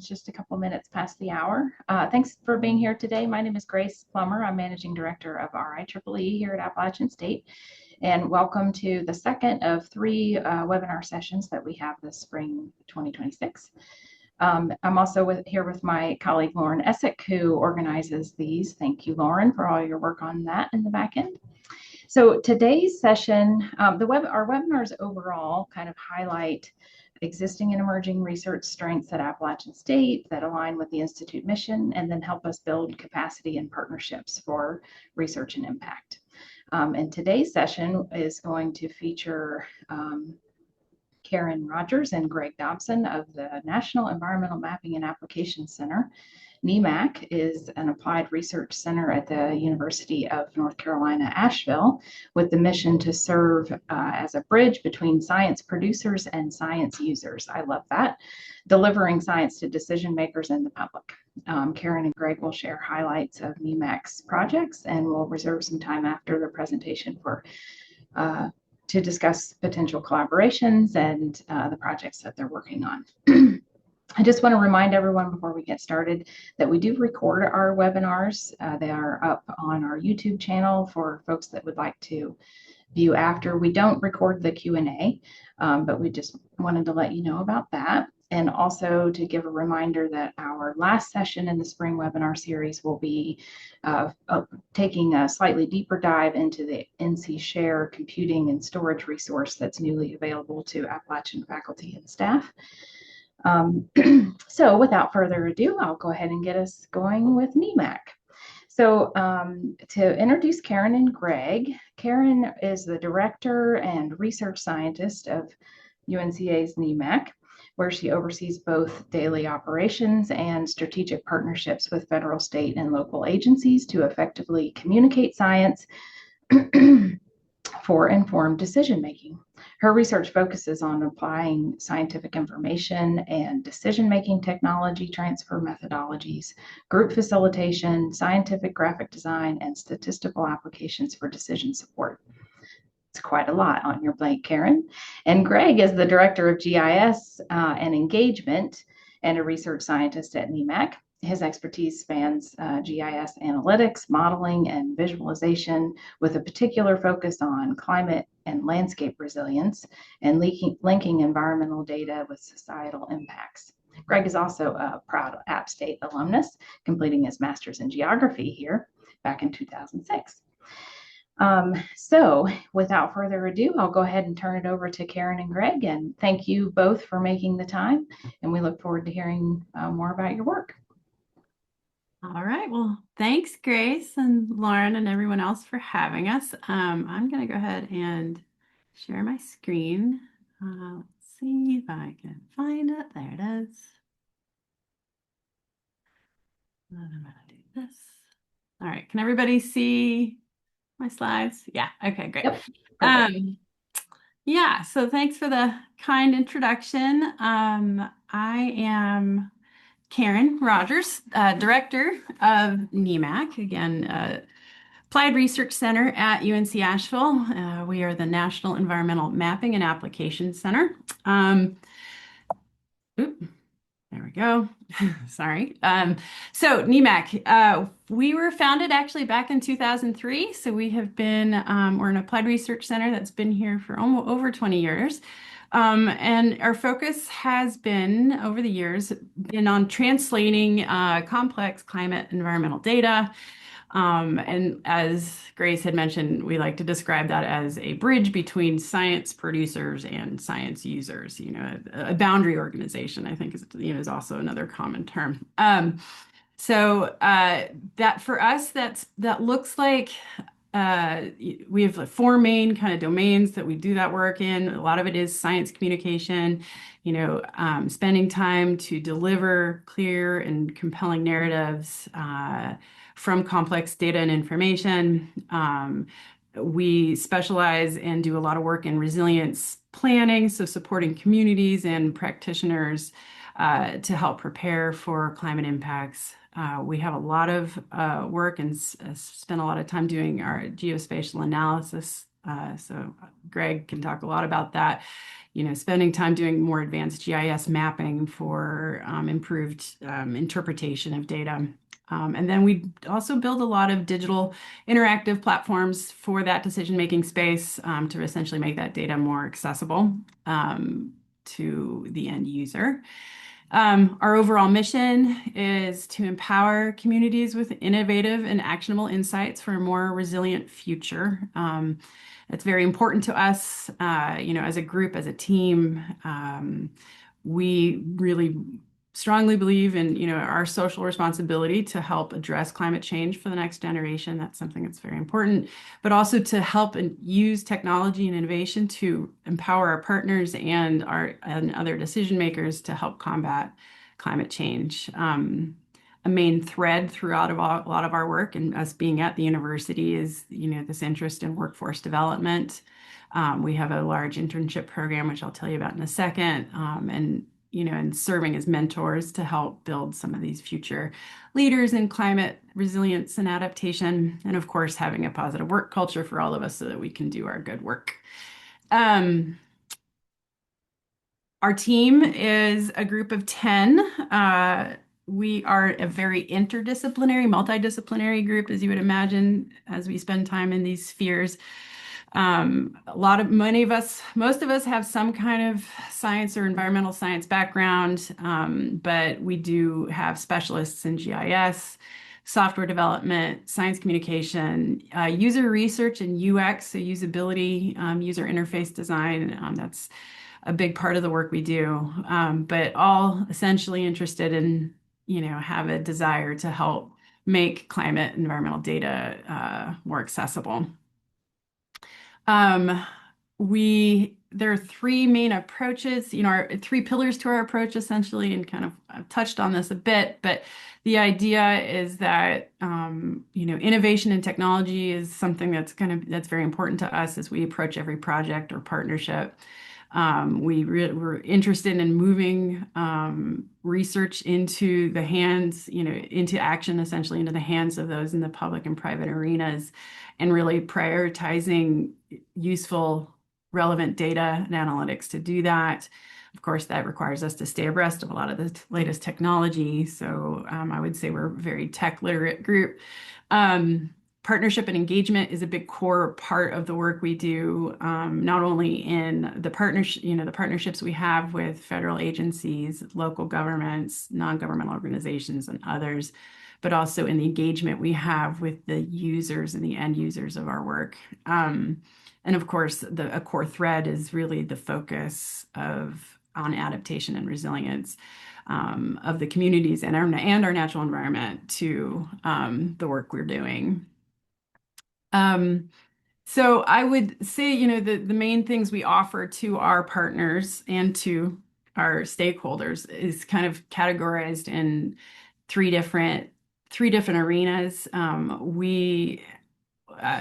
It's just a couple minutes past the hour. Thanks for being here today. My name is Grace Plummer. I'm Managing Director of RIEEE here at Appalachian State. And welcome to the second of three webinar sessions that we have this spring 2026. I'm also here with my colleague, Lauren Essick, who organizes these. Thank you, Lauren, for all your work on that in the back end. So today's session, our webinars overall kind of highlight existing and emerging research strengths at Appalachian State that align with the Institute mission and then help us build capacity and partnerships for research and impact. And today's session is going to feature Karin Rogers and Greg Dobson of the National Environmental Mapping and Application Center. NEMAC is an applied research center at the University of North Carolina, Asheville, with the mission to serve as a bridge between science producers and science users. I love that. Delivering science to decision makers and the public. Karin and Greg will share highlights of NEMAC's projects, and we'll reserve some time after the presentation for to discuss potential collaborations and the projects that they're working on. I just want to remind everyone before we get started that we do record our webinars. They are up on our YouTube channel for folks that would like to view after. We don't record the Q&A, but we just wanted to let you know about that. And also to give a reminder that our last session in the spring webinar series will be taking a slightly deeper dive into the NC Share computing and storage resource that's newly available to Appalachian faculty and staff. So without further ado, I'll go ahead and get us going with NEMAC. So to introduce Karin and Greg, Karin is the director and research scientist of UNCA's NEMAC, where she oversees both daily operations and strategic partnerships with federal, state, and local agencies to effectively communicate science for informed decision-making. Her research focuses on applying scientific information and decision-making technology transfer methodologies, group facilitation, scientific graphic design, and statistical applications for decision support. It's quite a lot on your plate, Karin. And Greg is the Director of GIS and Engagement and a research scientist at NEMAC. His expertise spans GIS analytics, modeling, and visualization, with a particular focus on climate and landscape resilience and linking environmental data with societal impacts. Greg is also a proud App State alumnus, completing his master's in geography here back in 2006. So without further ado, I'll go ahead and turn it over to Karin and Greg, and thank you both for making the time, and we look forward to hearing more about your work. All right, well, thanks, Grace and Lauren and everyone else for having us. I'm going to go ahead and share my screen. Let's see if I can find it. There it is. And I'm going to do this. All right, can everybody see my slides? Yeah, okay, great. Yep. Yeah, so thanks for the kind introduction. I am Karin Rogers, Director of NEMAC, again, Applied Research Center at UNC Asheville. We are the National Environmental Mapping and Application Center. There we go. Sorry. So NEMAC, we were founded actually back in 2003. So we have been, we're an applied research center that's been here for almost over 20 years. And our focus has been, over the years, been on translating complex climate environmental data. And as Grace had mentioned, we like to describe that as a bridge between science producers and science users. You know, a boundary organization, I think, is also another common term. So that for us, that looks like we have like four main kind of domains that we do that work in. A lot of it is science communication, you know, spending time to deliver clear and compelling narratives from complex data and information. We specialize and do a lot of work in resilience planning, so supporting communities and practitioners to help prepare for climate impacts. We have a lot of work and spend a lot of time doing our geospatial analysis So Greg can talk a lot about that, spending time doing more advanced GIS mapping for improved interpretation of data. And then we also build a lot of digital interactive platforms for that decision-making space to essentially make that data more accessible to the end user. Our overall mission is to empower communities with innovative and actionable insights for a more resilient future. It's very important to us, as a group, as a team. We really strongly believe in, our social responsibility to help address climate change for the next generation. That's something that's very important, but also to help and use technology and innovation to empower our partners and other decision makers to help combat climate change. A main thread throughout a lot of our work and us being at the university is, this interest in workforce development. We have a large internship program, which I'll tell you about in a second, and serving as mentors to help build some of these future leaders in climate resilience and adaptation. And of course, having a positive work culture for all of us so that we can do our good work. Our team is a group of 10. We are a very interdisciplinary, multidisciplinary group, as you would imagine, as we spend time in these spheres. Most of us have some kind of science or environmental science background, but we do have specialists in GIS, software development, science communication, user research and UX, so usability, user interface design. That's a big part of the work we do, but all essentially interested in, have a desire to help make climate environmental data more accessible. There are three main approaches, our three pillars to our approach essentially, and kind of I've touched on this a bit, but the idea is that, innovation and technology is something that's very important to us as we approach every project or partnership. We're interested in moving research into the hands, into action, essentially into the hands of those in the public and private arenas, and really prioritizing useful, relevant data and analytics to do that. Of course, that requires us to stay abreast of a lot of the latest technology. So I would say we're a very tech literate group. Partnership and engagement is a big core part of the work we do, not only in the partnerships we have with federal agencies, local governments, non-governmental organizations, and others, but also in the engagement we have with the users and the end users of our work. And of course, a core thread is really the focus on adaptation and resilience of the communities and our natural environment to the work we're doing. So I would say, the main things we offer to our partners and to our stakeholders is kind of categorized in three different arenas.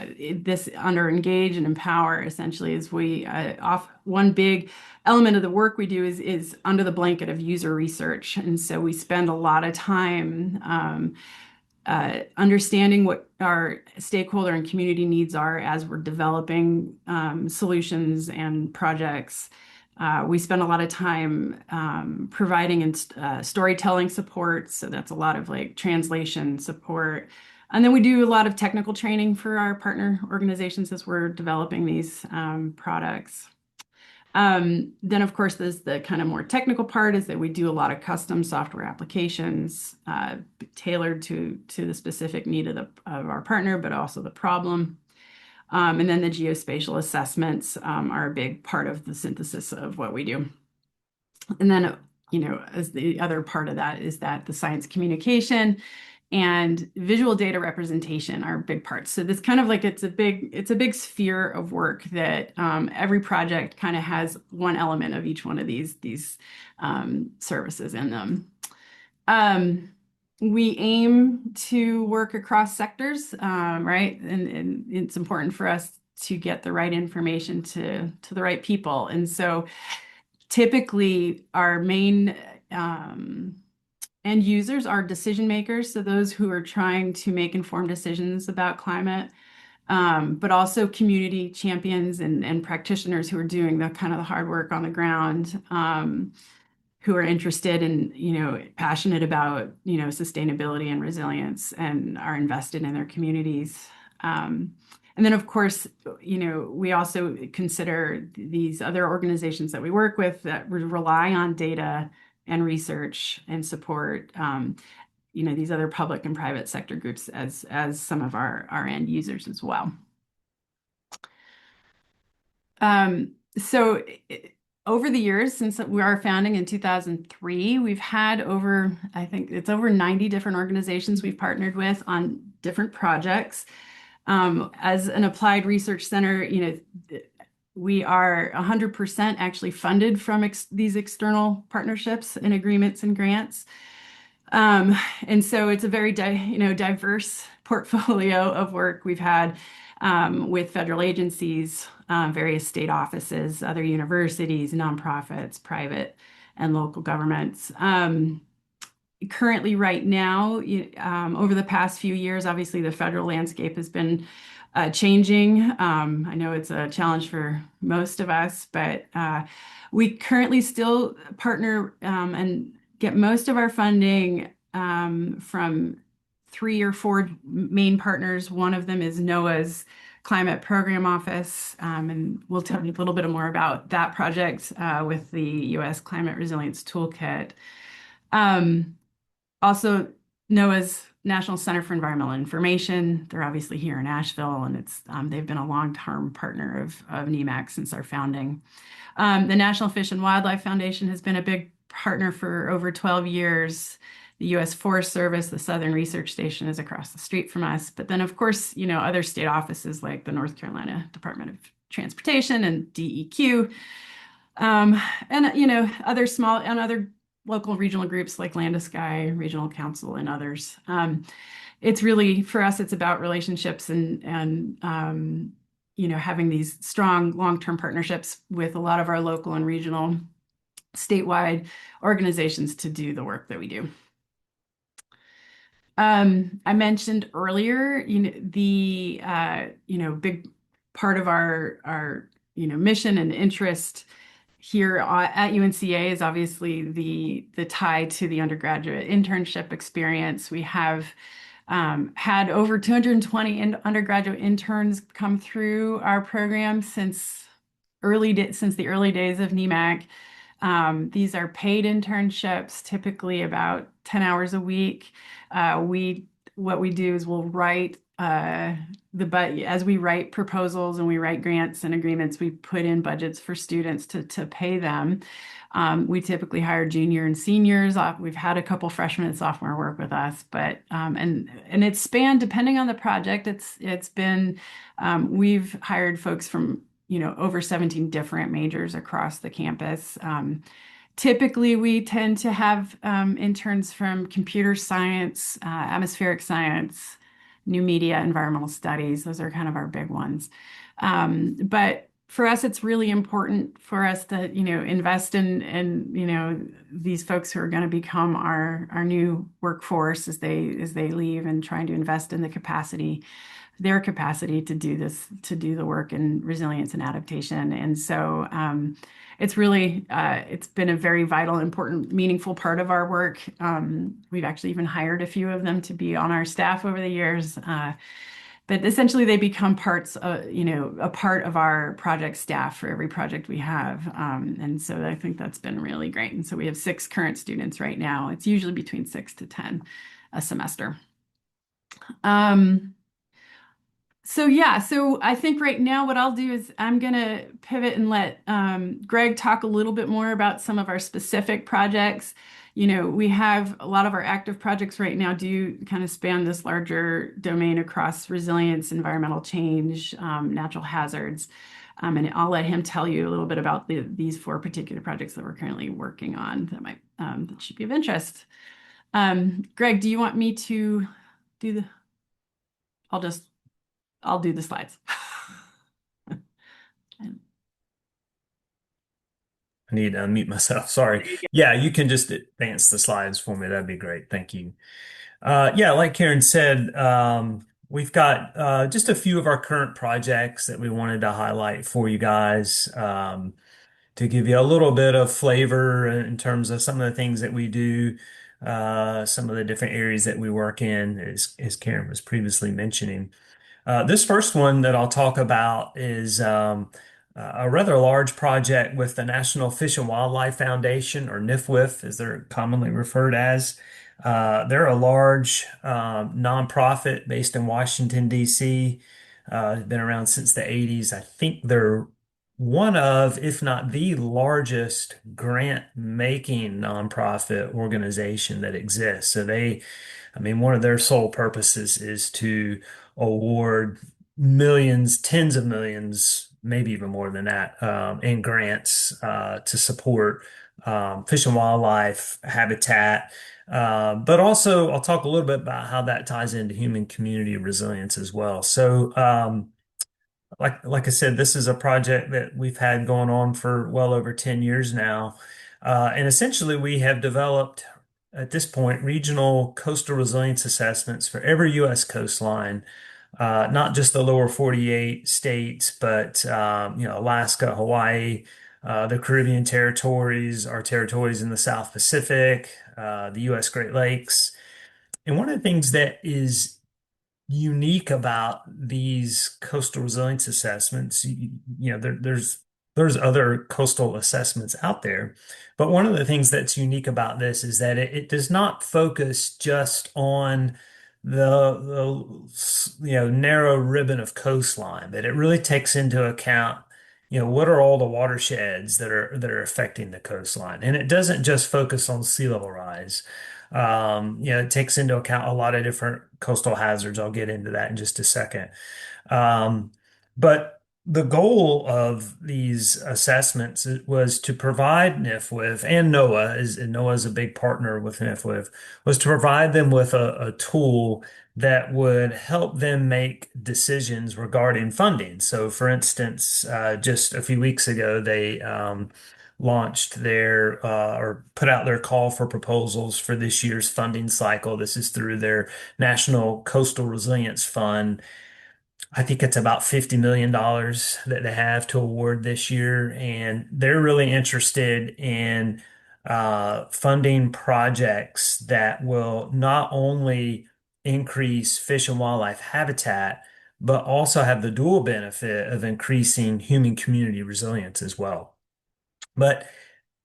This under engage and empower essentially is one big element of the work we do is under the blanket of user research. And so we spend a lot of time understanding what our stakeholder and community needs are as we're developing solutions and projects. We spend a lot of time providing storytelling support. So that's a lot of translation support. And then we do a lot of technical training for our partner organizations as we're developing these products. Then, of course, there's the kind of more technical part is that we do a lot of custom software applications tailored to the specific need of our partner, but also the problem. And then the geospatial assessments are a big part of the synthesis of what we do. And then, as the other part of that is that the science communication and visual data representation are big parts. So this kind of it's a big sphere of work that every project kind of has one element of each one of these services in them. We aim to work across sectors, right? And it's important for us to get the right information to the right people. And so typically our main end users are decision makers, so those who are trying to make informed decisions about climate. but also community champions and practitioners who are doing the kind of the hard work on the ground, who are interested in, passionate about, sustainability and resilience and are invested in their communities. And then, of course, we also consider these other organizations that we work with that rely on data and research and support, these other public and private sector groups as some of our end users as well. So over the years, since we are founding in 2003, we've had I think it's over 90 different organizations we've partnered with on different projects. As an applied research center, we are 100% actually funded from these external partnerships and agreements and grants. And so it's a very diverse portfolio of work we've had with federal agencies, various state offices, other universities, nonprofits, private and local governments. Currently, right now, over the past few years, obviously the federal landscape has been changing. I know it's a challenge for most of us, but we currently still partner and get most of our funding from 3 or 4 main partners. One of them is NOAA's Climate Program Office, and we'll tell you a little bit more about that project with the U.S. Climate Resilience Toolkit. Also, NOAA's National Center for Environmental Information. They're obviously here in Asheville, and they've been a long-term partner of NEMAC since our founding. The National Fish and Wildlife Foundation has been a big partner for over 12 years. The U.S. Forest Service, the Southern Research Station, is across the street from us. But then, of course, other state offices like the North Carolina Department of Transportation and DEQ, and other local regional groups like Land to Sky, Regional Council, and others. It's really, for us, it's about relationships and having these strong long-term partnerships with a lot of our local and regional statewide organizations to do the work that we do. I mentioned earlier, the big part of our mission and interest here at UNCA is obviously the tie to the undergraduate internship experience. We have had over 220 undergraduate interns come through our program since the early days of NEMAC. These are paid internships, typically about 10 hours a week. What we do is we'll write as we write proposals and we write grants and agreements, we put in budgets for students to pay them. We typically hire junior and seniors. We've had a couple freshmen and sophomore work with us, but and it's spanned depending on the project. It's been we've hired folks from over 17 different majors across the campus. Typically, we tend to have interns from computer science, atmospheric science, new media, environmental studies. Those are kind of our big ones. But for us, it's really important for us to, invest in these folks who are going to become our new workforce as they leave, and trying to invest in their capacity to do the work in resilience and adaptation. And so it's really, it's been a very vital, important, meaningful part of our work. We've actually even hired a few of them to be on our staff over the years. But essentially they become a part of our project staff for every project we have. And so I think that's been really great. And so we have 6 current students right now. It's usually between 6 to 10 a semester. So I think right now what I'll do is I'm going to pivot and let Greg talk a little bit more about some of our specific projects. We have a lot of our active projects right now do kind of span this larger domain across resilience, environmental change, natural hazards. And I'll let him tell you a little bit about these 4 particular projects that we're currently working on that should be of interest. Greg, do you want me to do I'll do the slides. I need to unmute myself. Sorry. Yeah, you can just advance the slides for me. That'd be great. Thank you. Yeah, like Karin said, we've got just a few of our current projects that we wanted to highlight for you guys to give you a little bit of flavor in terms of some of the things that we do, some of the different areas that we work in, as Karen was previously mentioning. This first one that I'll talk about is a rather large project with the National Fish and Wildlife Foundation, or NIFWF, as they're commonly referred as. They're a large nonprofit based in Washington, D.C. Been around since the 80s. I think they're one of, if not the largest grant-making nonprofit organization that exists. I mean, one of their sole purposes is to award millions, tens of millions, maybe even more than that, in grants to support fish and wildlife habitat. But also, I'll talk a little bit about how that ties into human community resilience as well. So, like I said, this is a project that we've had going on for well over 10 years now. And essentially, we have developed at this point regional coastal resilience assessments for every U.S. coastline, not just the lower 48 states, but Alaska, Hawaii, the Caribbean territories, our territories in the South Pacific, the U.S. Great Lakes. And one of the things that is unique about these coastal resilience assessments. There's other coastal assessments out there, but one of the things that's unique about this is that it does not focus just on the narrow ribbon of coastline, but it really takes into account what are all the watersheds that are affecting the coastline, and it doesn't just focus on sea level rise. It takes into account a lot of different coastal hazards. I'll get into that in just a second. But the goal of these assessments was to provide NIFWF and NOAA is a big partner with NIFWF, was to provide them with a tool that would help them make decisions regarding funding. So, for instance, just a few weeks ago, they launched their or put out their call for proposals for this year's funding cycle. This is through their National Coastal Resilience Fund. I think it's about $50 million that they have to award this year, and they're really interested in funding projects that will not only increase fish and wildlife habitat, but also have the dual benefit of increasing human community resilience as well. But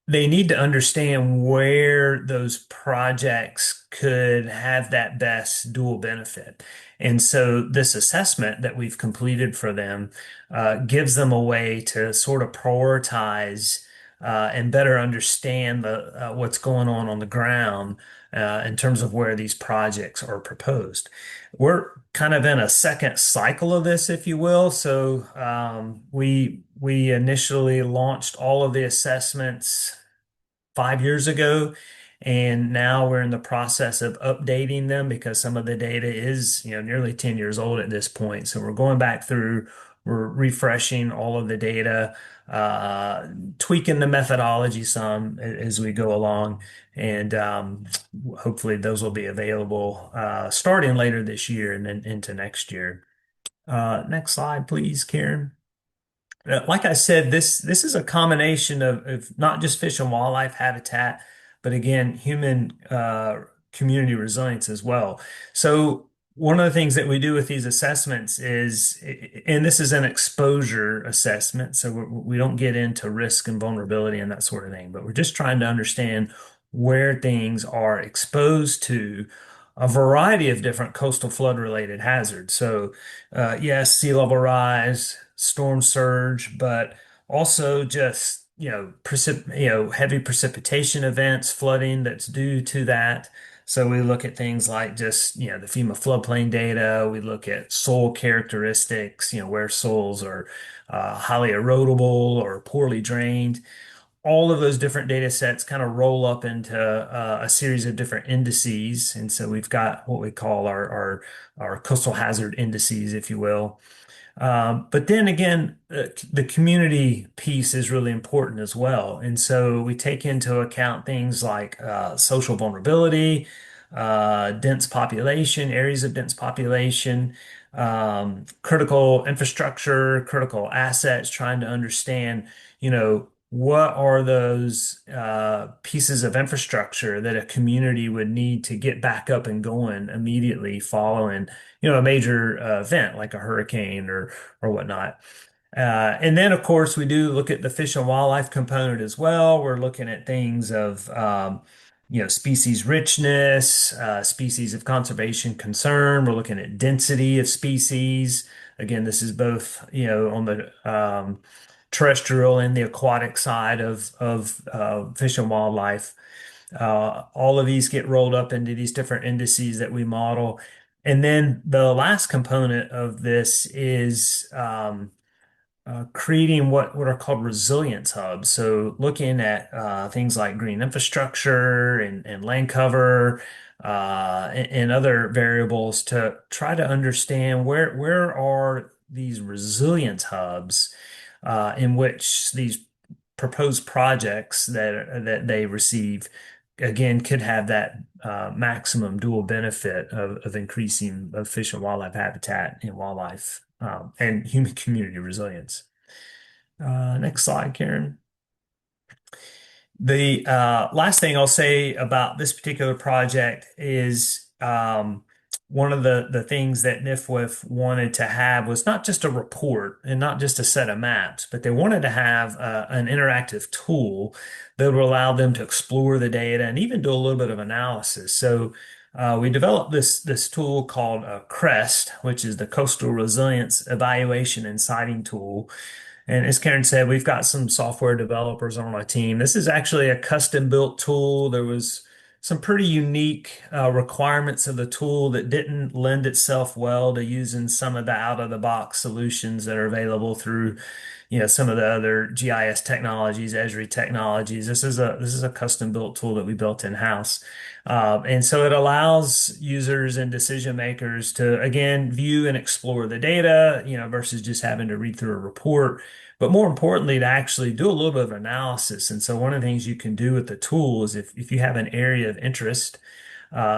they need to understand where those projects could have that best dual benefit. And so this assessment that we've completed for them gives them a way to sort of prioritize and better understand what's going on the ground in terms of where these projects are proposed. We're kind of in a second cycle of this, if you will. So we initially launched all of the assessments 5 years ago, and now we're in the process of updating them because some of the data is, nearly 10 years old at this point. So we're going back through, we're refreshing all of the data, tweaking the methodology some as we go along, and hopefully those will be available starting later this year and then into next year. Next slide, please, Karen. Like I said, this is a combination of not just fish and wildlife habitat, but again, human community resilience as well. So one of the things that we do with these assessments is, and this is an exposure assessment, so we don't get into risk and vulnerability and that sort of thing, but we're just trying to understand where things are exposed to a variety of different coastal flood related hazards. So, yes, sea level rise, storm surge, but also just, heavy precipitation events, flooding that's due to that. So we look at things like just, the FEMA floodplain data. We look at soil characteristics, where soils are highly erodible or poorly drained. All of those different data sets kind of roll up into a series of different indices. And so we've got what we call our coastal hazard indices, if you will. But then again, the community piece is really important as well. And so we take into account things like social vulnerability, dense population, areas of dense population, critical infrastructure, critical assets, trying to understand, what are those pieces of infrastructure that a community would need to get back up and going immediately following, a major event like a hurricane or whatnot. And then, of course, we do look at the fish and wildlife component as well. We're looking at things of, species richness, species of conservation concern. We're looking at density of species. Again, this is both, on the terrestrial and the aquatic side of fish and wildlife. All of these get rolled up into these different indices that we model. And then the last component of this is creating what are called resilience hubs. So looking at things like green infrastructure and land cover and other variables to try to understand where are these resilience hubs in which these proposed projects that they receive again could have that maximum dual benefit of increasing of fish and wildlife habitat and wildlife and human community resilience. Next slide, Karen. The last thing I'll say about this particular project is one of the things that NIFWF wanted to have was not just a report and not just a set of maps, but they wanted to have an interactive tool that would allow them to explore the data and even do a little bit of analysis. So we developed this tool called CREST, which is the Coastal Resilience Evaluation and Siting Tool. And as Karin said, we've got some software developers on our team. This is actually a custom built tool. There was some pretty unique requirements of the tool that didn't lend itself well to using some of the out of the box solutions that are available through, some of the other GIS technologies, Esri technologies. This is a custom built tool that we built in house. And so it allows users and decision makers to, again, view and explore the data, versus just having to read through a report. But more importantly, to actually do a little bit of analysis. And so one of the things you can do with the tool is if you have an area of interest,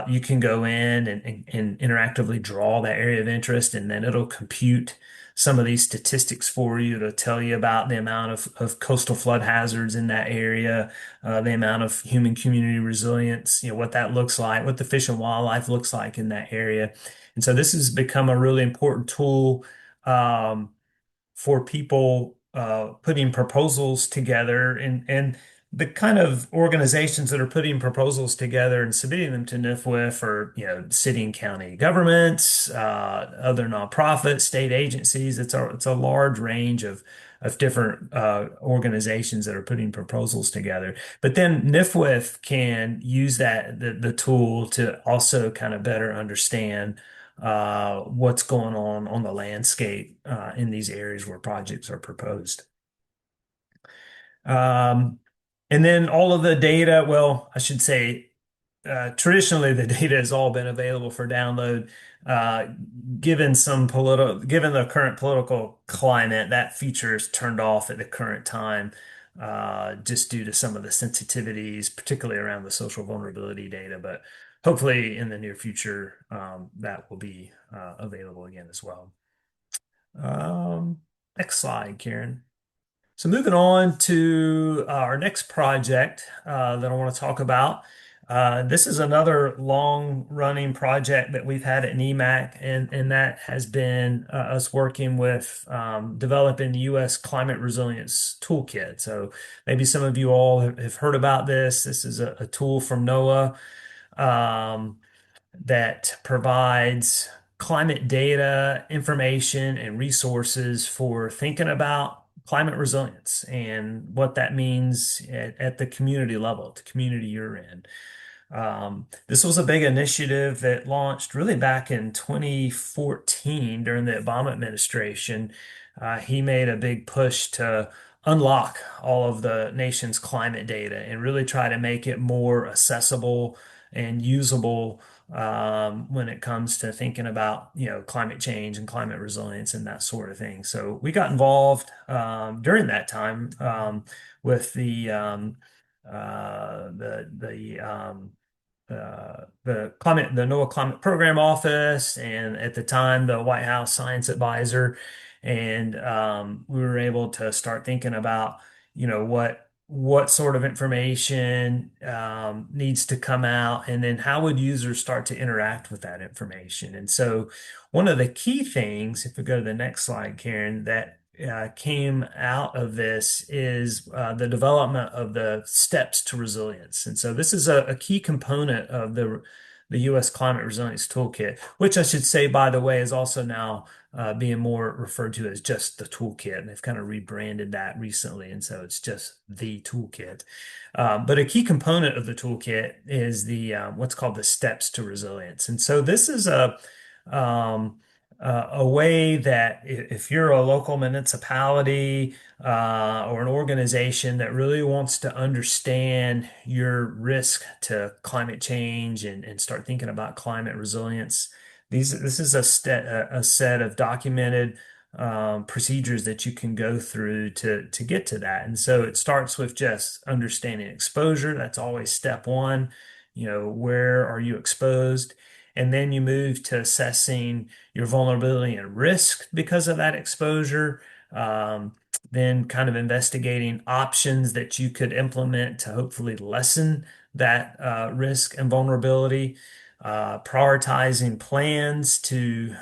you can go in and interactively draw that area of interest, and then it'll compute some of these statistics for you to tell you about the amount of coastal flood hazards in that area, the amount of human community resilience, what that looks like, what the fish and wildlife looks like in that area. And so this has become a really important tool for people putting proposals together and the kind of organizations that are putting proposals together and submitting them to NIFWF are, city and county governments, other nonprofits, state agencies. It's a large range of different organizations that are putting proposals together. But then NIFWF can use the tool to also kind of better understand what's going on the landscape in these areas where projects are proposed. And then all of the data, well, I should say, traditionally the data has all been available for download. Given the current political climate, that feature is turned off at the current time, just due to some of the sensitivities, particularly around the social vulnerability data. But hopefully in the near future, that will be available again as well. Next slide, Karen. So moving on to our next project that I want to talk about. This is another long-running project that we've had at NEMAC, and that has been us working with developing the U.S. Climate Resilience Toolkit. So maybe some of you all have heard about this. This is a tool from NOAA that provides climate data, information, and resources for thinking about climate resilience and what that means at the community level, the community you're in. This was a big initiative that launched really back in 2014 during the Obama administration. He made a big push to unlock all of the nation's climate data and really try to make it more accessible and usable when it comes to thinking about, climate change and climate resilience and that sort of thing. So we got involved during that time with the the NOAA Climate Program Office, and at the time the White House Science Advisor, and we were able to start thinking about, what sort of information needs to come out, and then how would users start to interact with that information. And so, one of the key things, if we go to the next slide, Karen, that came out of this is the development of the steps to resilience. And so this is a key component of the U.S. Climate Resilience Toolkit, which I should say, by the way, is also now being more referred to as just the toolkit. And they've kind of rebranded that recently. And so it's just the toolkit. But a key component of the toolkit is the what's called the steps to resilience. And so this is a way that if you're a local municipality or an organization that really wants to understand your risk to climate change and start thinking about climate resilience, this is a set of documented procedures that you can go through to get to that. And so it starts with just understanding exposure. That's always step one. Where are you exposed? And then you move to assessing your vulnerability and risk because of that exposure. Then kind of investigating options that you could implement to hopefully lessen that risk and vulnerability. Prioritizing plans to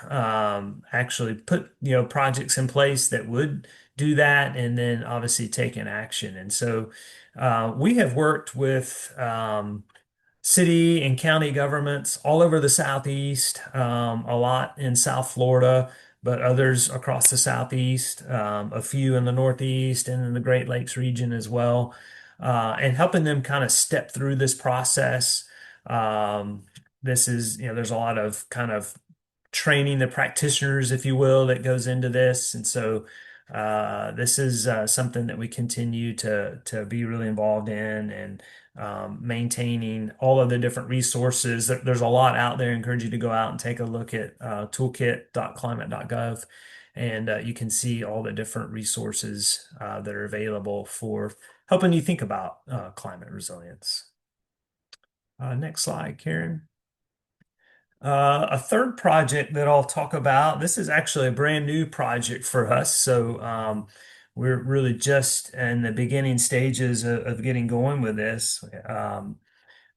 actually put projects in place that would do that, and then obviously taking action. And so we have worked with city and county governments all over the Southeast, a lot in South Florida, but others across the Southeast, a few in the Northeast and in the Great Lakes region as well, and helping them kind of step through this process. This is, there's a lot of kind of training the practitioners, if you will, that goes into this. And so this is something that we continue to be really involved in, and maintaining all of the different resources. There's a lot out there. I encourage you to go out and take a look at toolkit.climate.gov, and you can see all the different resources that are available for helping you think about climate resilience. Next slide, Karen. A third project that I'll talk about, this is actually a brand new project for us. So we're really just in the beginning stages of getting going with this.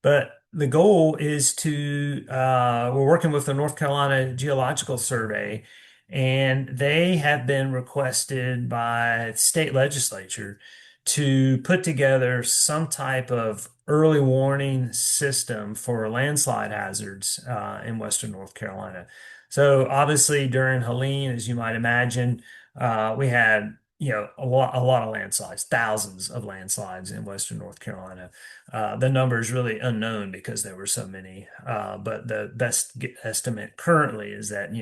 But the goal is we're working with the North Carolina Geological Survey, and they have been requested by the state legislature to put together some type of early warning system for landslide hazards in Western North Carolina. So obviously during Helene, as you might imagine, we had a lot of landslides, thousands of landslides in Western North Carolina. The number is really unknown because there were so many, but the best estimate currently is that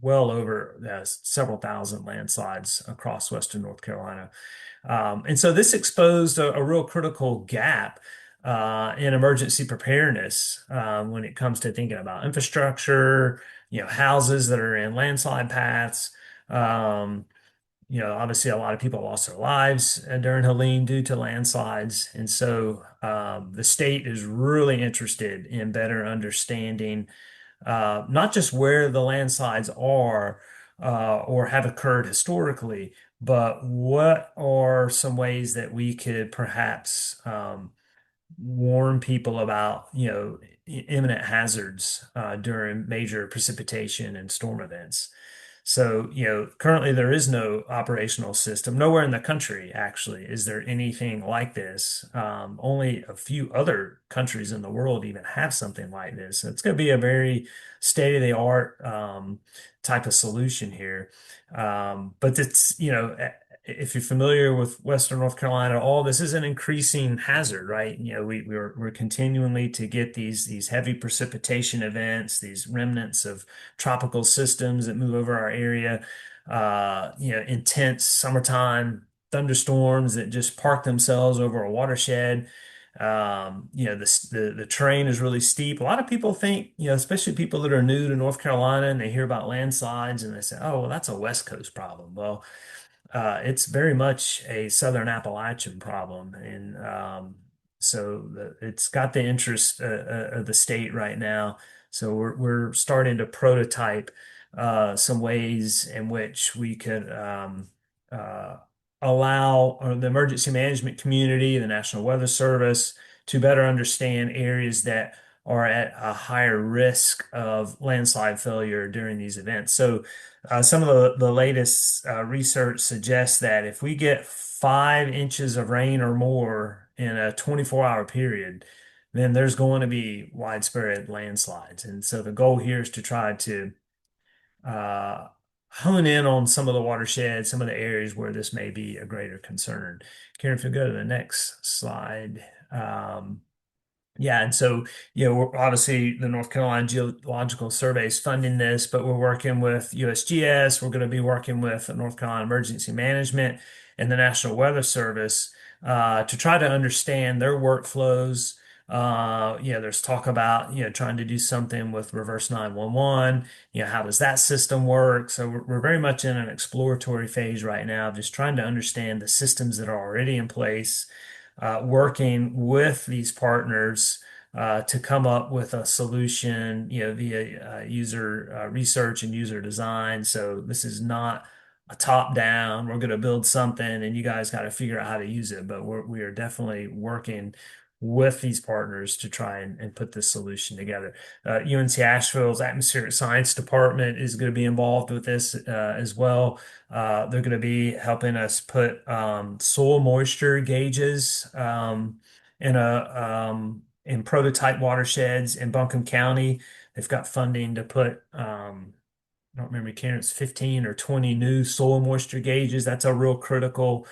well over several thousand landslides across Western North Carolina. And so this exposed a real critical gap in emergency preparedness when it comes to thinking about infrastructure, houses that are in landslide paths. Obviously a lot of people lost their lives during Helene due to landslides. And so the state is really interested in better understanding not just where the landslides are or have occurred historically, but what are some ways that we could perhaps warn people about, imminent hazards during major precipitation and storm events. So, currently there is no operational system. Nowhere in the country, actually, is there anything like this. Only a few other countries in the world even have something like this. So it's going to be a very state-of-the-art type of solution here. But it's, if you're familiar with Western North Carolina, all this is an increasing hazard, right? We're continually to get these heavy precipitation events, these remnants of tropical systems that move over our area, intense summertime thunderstorms that just park themselves over a watershed. The terrain is really steep. A lot of people think, especially people that are new to North Carolina, and they hear about landslides and they say, oh, well, that's a West Coast problem. Well, it's very much a Southern Appalachian problem. And it's got the interest of the state right now. So we're starting to prototype some ways in which we could uh, allow the emergency management community, the National Weather Service, to better understand areas that are at a higher risk of landslide failure during these events. So some of the latest research suggests that if we get 5 inches of rain or more in a 24-hour period, then there's going to be widespread landslides. And so the goal here is to try to uh, hone in on some of the watersheds, some of the areas where this may be a greater concern. Karen, if you go to the next slide. Yeah, and so, we're obviously the North Carolina Geological Survey is funding this, but we're working with USGS. We're going to be working with North Carolina Emergency Management and the National Weather Service to try to understand their workflows. There's talk about, trying to do something with reverse 911. How does that system work? So we're very much in an exploratory phase right now, just trying to understand the systems that are already in place, working with these partners to come up with a solution, via user research and user design. So this is not a top down, we're going to build something and you guys got to figure out how to use it. But we are definitely working with these partners to try and put this solution together. UNC Asheville's Atmospheric Science Department is going to be involved with this as well. They're going to be helping us put soil moisture gauges in prototype watersheds in Buncombe County. They've got funding to put I don't remember, Karen, it's 15 or 20 new soil moisture gauges. That's a real critical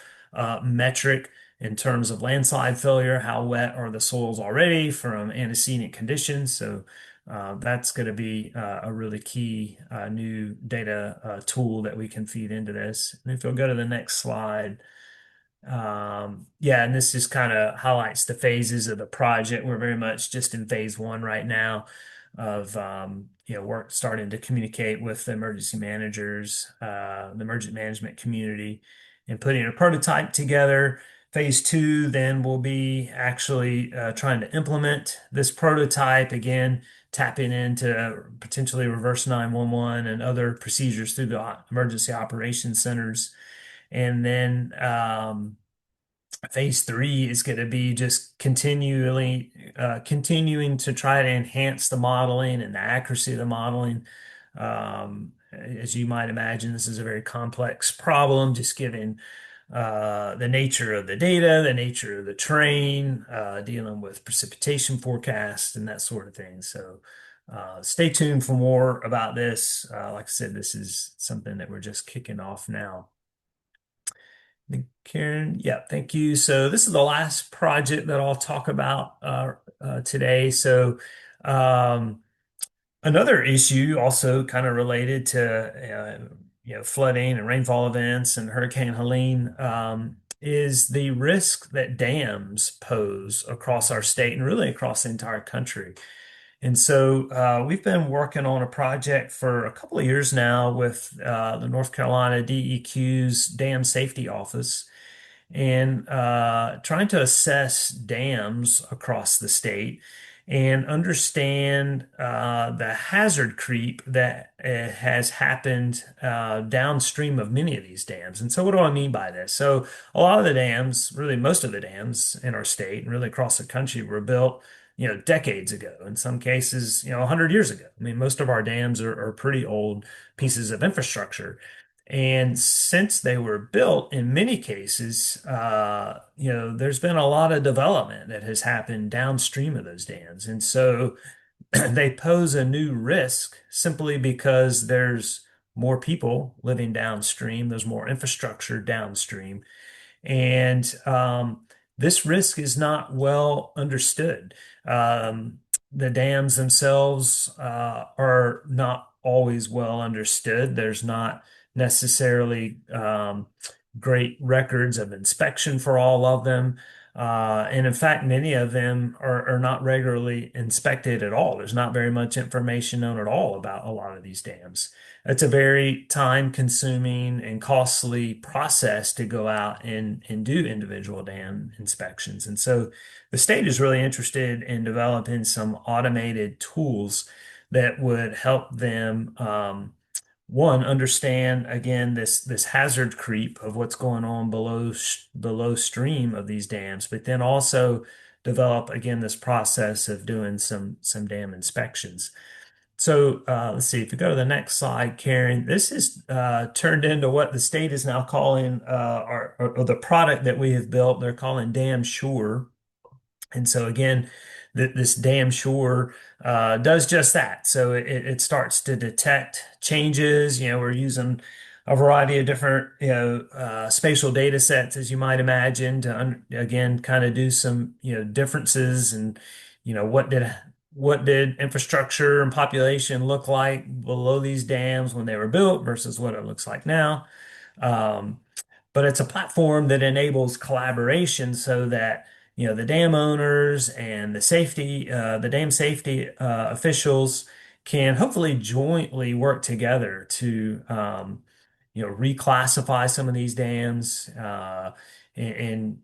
metric in terms of landslide failure. How wet are the soils already from antecedent conditions? So that's going to be a really key new data tool that we can feed into this. And if you'll go to the next slide. And this just kind of highlights the phases of the project. We're very much just in phase one right now of work starting to communicate with the emergency managers, the emergency management community, and putting a prototype together. Phase two then will be actually trying to implement this prototype again, tapping into potentially reverse 911 and other procedures through the emergency operations centers. And then phase three is going to be just continuing to try to enhance the modeling and the accuracy of the modeling. As you might imagine, this is a very complex problem, just given the nature of the data, the nature of the terrain, dealing with precipitation forecasts and that sort of thing. So stay tuned for more about this. Like I said, this is something that we're just kicking off now. Karen, yeah, thank you. So this is the last project that I'll talk about today. So another issue also kind of related to flooding and rainfall events and Hurricane Helene is the risk that dams pose across our state and really across the entire country. And so we've been working on a project for a couple of years now with the North Carolina DEQ's Dam Safety Office and trying to assess dams across the state and understand the hazard creep that has happened downstream of many of these dams. And so what do I mean by this? So a lot of the dams, really most of the dams in our state and really across the country were built decades ago, in some cases, 100 years ago. I mean, most of our dams are pretty old pieces of infrastructure. And since they were built, in many cases, there's been a lot of development that has happened downstream of those dams. And so they pose a new risk simply because there's more people living downstream, there's more infrastructure downstream. And this risk is not well understood. The dams themselves are not always well understood. There's not necessarily great records of inspection for all of them. And in fact, many of them are not regularly inspected at all. There's not very much information known at all about a lot of these dams. It's a very time-consuming and costly process to go out and do individual dam inspections. And so the state is really interested in developing some automated tools that would help them one, understand again this hazard creep of what's going on below stream of these dams, but then also develop again this process of doing some dam inspections. So let's see if we go to the next slide, Karen. This is turned into what the state is now calling or the product that we have built. They're calling Dam Sure. And so again, this Dam Sure does just that. So it starts to detect changes. We're using a variety of different, spatial data sets, as you might imagine, to again kind of do some, differences and, what did infrastructure and population look like below these dams when they were built versus what it looks like now. Um, but it's a platform that enables collaboration so that the dam owners and the dam safety officials can hopefully jointly work together to reclassify some of these dams and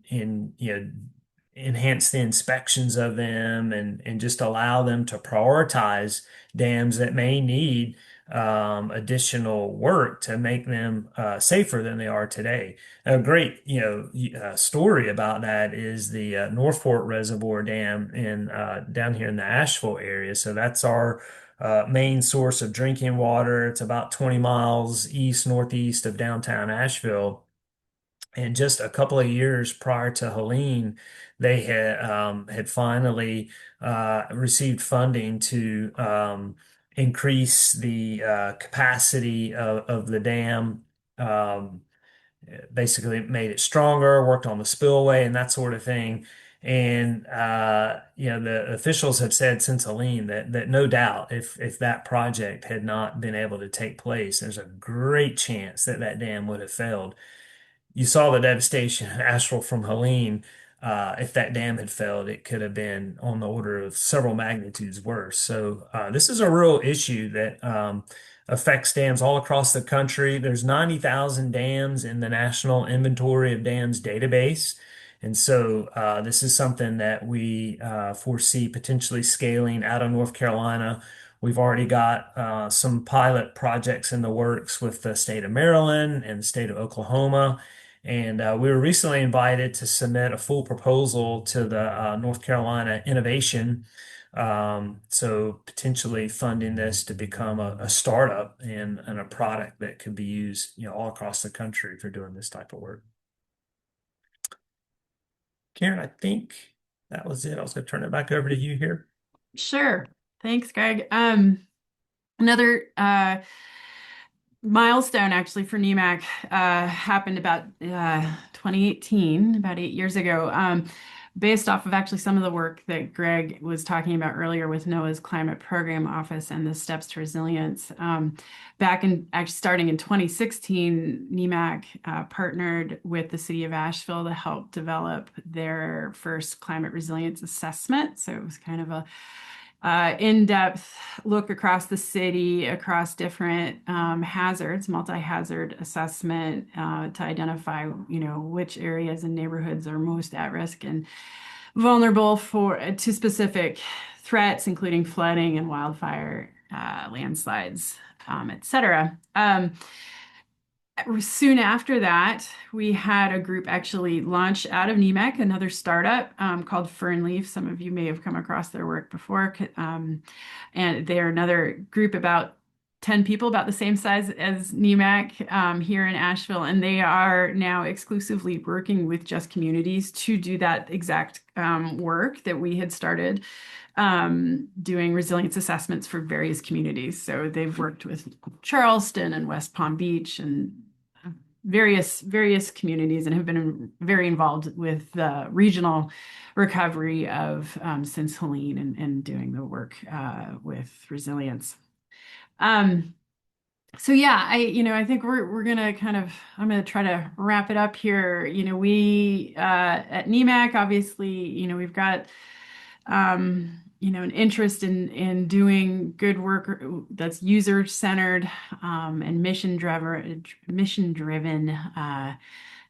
enhance the inspections of them and just allow them to prioritize dams that may need additional work to make them safer than they are today. A great, story about that is the Northport Reservoir Dam in down here in the Asheville area. So that's our main source of drinking water. It's about 20 miles east northeast of downtown Asheville. And just a couple of years prior to Helene, they had finally received funding to increase the capacity of the dam. Basically, made it stronger, worked on the spillway and that sort of thing. And the officials have said since Helene that no doubt if that project had not been able to take place, there's a great chance that that dam would have failed. You saw the devastation in Asheville from Helene. If that dam had failed, it could have been on the order of several magnitudes worse. So this is a real issue that affects dams all across the country. There's 90,000 dams in the National Inventory of Dams database. And so this is something that we foresee potentially scaling out of North Carolina. We've already got some pilot projects in the works with the state of Maryland and the state of Oklahoma. And we were recently invited to submit a full proposal to the North Carolina Innovation. So potentially funding this to become a startup and a product that could be used, all across the country for doing this type of work. Karen, I think that was it. I was going to turn it back over to you here. Sure. Thanks, Greg. Another milestone actually for NEMAC happened about 2018, about 8 years ago, based off of actually some of the work that Greg was talking about earlier with NOAA's Climate Program Office and the Steps to Resilience. Starting in 2016, NEMAC partnered with the city of Asheville to help develop their first climate resilience assessment. So it was kind of a in-depth look across the city, across different hazards, multi-hazard assessment to identify, which areas and neighborhoods are most at risk and vulnerable to specific threats, including flooding and wildfire, landslides, etc. Soon after that, we had a group actually launch out of NEMAC, another startup called Fernleaf. Some of you may have come across their work before. And they're another group about 10 people, about the same size as NEMAC here in Asheville. And they are now exclusively working with Just Communities to do that exact work that we had started doing resilience assessments for various communities. So they've worked with Charleston and West Palm Beach and various communities and have been very involved with the regional recovery of since Helene and doing the work with resilience. So yeah, I think we're gonna I'm gonna try to wrap it up here. We at NEMAC, obviously, we've got an interest in doing good work that's user-centered and mission-driven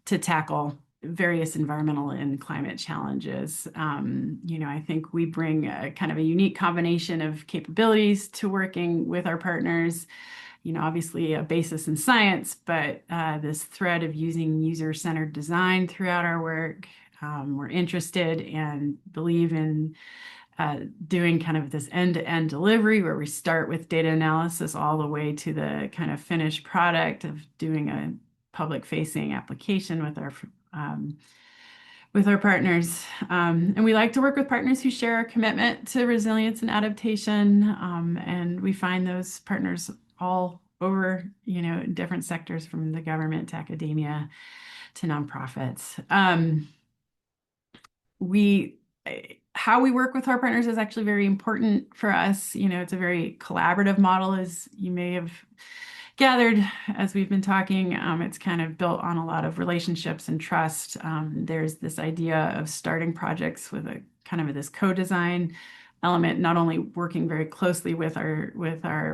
to tackle various environmental and climate challenges. I think we bring a kind of a unique combination of capabilities to working with our partners. Obviously a basis in science, but this thread of using user-centered design throughout our work. We're interested and believe in doing kind of this end-to-end delivery where we start with data analysis all the way to the kind of finished product of doing a public-facing application with our partners. And we like to work with partners who share our commitment to resilience and adaptation. And we find those partners all over, different sectors from the government to academia to nonprofits. How we work with our partners is actually very important for us. It's a very collaborative model, as you may have gathered as we've been talking. It's kind of built on a lot of relationships and trust. There's this idea of starting projects with a kind of this co-design element, not only working very closely with our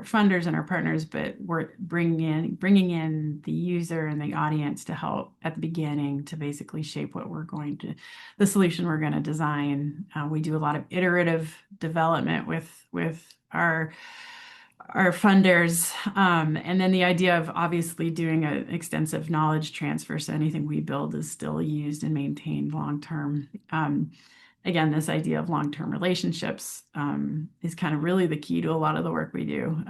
funders and our partners, but we're bringing in the user and the audience to help at the beginning to basically shape the solution we're going to design. We do a lot of iterative development with our funders, and then the idea of obviously doing an extensive knowledge transfer, so anything we build is still used and maintained long term. Again, this idea of long-term relationships is kind of really the key to a lot of the work we do.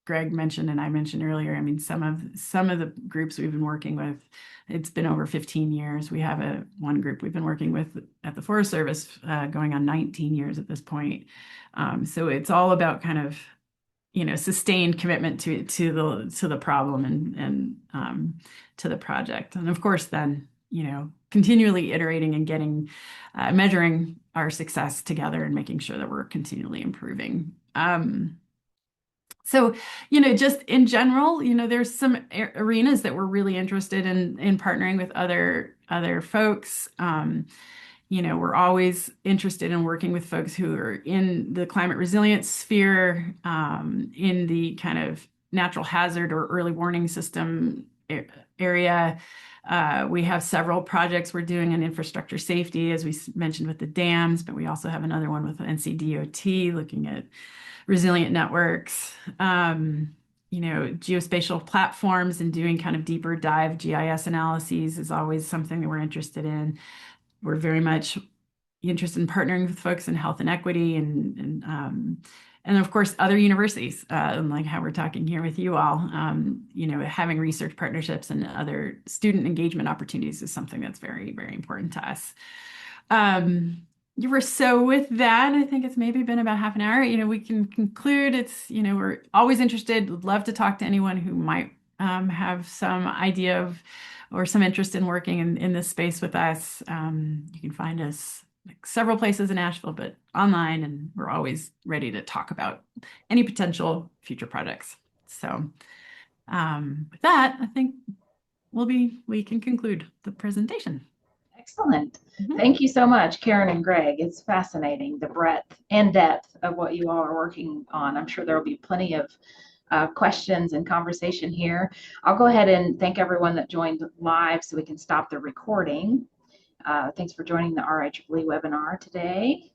Greg mentioned, and I mentioned earlier, I mean, some of the groups we've been working with, it's been over 15 years. We have one group we've been working with at the Forest Service going on 19 years at this point. So it's all about kind of, sustained commitment to the problem and to the project. And of course, then, continually iterating and getting measuring our success together and making sure that we're continually improving. So, just in general, there's some arenas that we're really interested in partnering with other folks. We're always interested in working with folks who are in the climate resilience sphere, in the kind of natural hazard or early warning system area. We have several projects we're doing in infrastructure safety, as we mentioned with the dams, but we also have another one with NCDOT looking at resilient networks. Geospatial platforms and doing kind of deeper dive GIS analyses is always something that we're interested in. We're very much interested in partnering with folks in health and equity and of course other universities, like how we're talking here with you all. Having research partnerships and other student engagement opportunities is something that's very, very important to us. So with that, I think it's maybe been about half an hour. We can conclude. We're always interested. Would love to talk to anyone who might have some idea of or some interest in working in this space with us. You can find us several places in Asheville, but online, and we're always ready to talk about any potential future projects. So with that, I think we can conclude the presentation. Excellent. Thank you so much, Karin and Greg. It's fascinating, the breadth and depth of what you all are working on. I'm sure there will be plenty of questions and conversation here. I'll go ahead and thank everyone that joined live so we can stop the recording. Thanks for joining the RIEEE webinar today.